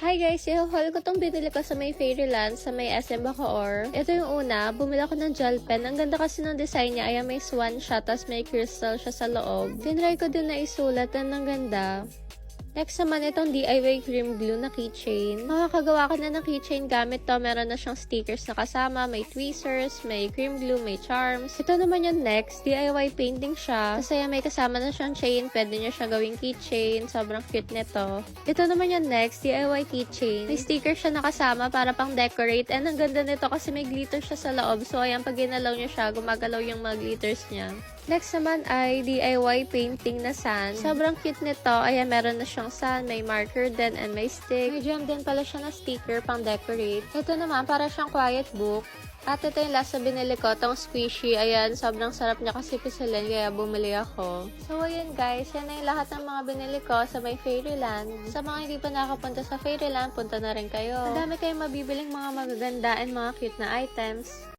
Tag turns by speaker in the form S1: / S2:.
S1: Hi guys, i-haul ko tong binili ko sa may Fairyland sa may SM Bacoor. Ito yung una, bumili ako ng gel pen. Ang ganda kasi ng design niya, ayan may swan siya, tapos may crystal siya sa loob. Tinry ko din na isulat, ang ganda. Next naman, itong DIY cream glue na keychain. Makakagawa ka na ng keychain gamit to. Meron na siyang stickers na kasama, may tweezers, may cream glue, may charms. Ito naman yung next, DIY painting siya. Kasi may kasama na siyang chain, pwede niya siya gawing keychain. Sobrang cute nito. Ito naman yung next, DIY keychain. May sticker siya nakasama para pang decorate. And ang ganda nito kasi may glitter siya sa loob. So ayan, pag ginalaw niya siya, gumagalaw yung mga glitters niya. Next naman ay DIY painting na sand. Sobrang cute nito. Ayan, meron na siyang sand, may marker din, and may stick. May gem din pala siya na sticker pang decorate. Ito naman, para siyang quiet book. At ito yung last na binili ko, itong squishy. Ayan, sobrang sarap niya kasi pisilin, kaya bumili ako. So, ayan guys, yan na yung lahat ng mga binili ko sa may Fairyland. Sa mga hindi pa nakapunta sa Fairyland, punta na rin kayo. Ang dami kayong mabibiling mga magaganda and mga cute na items.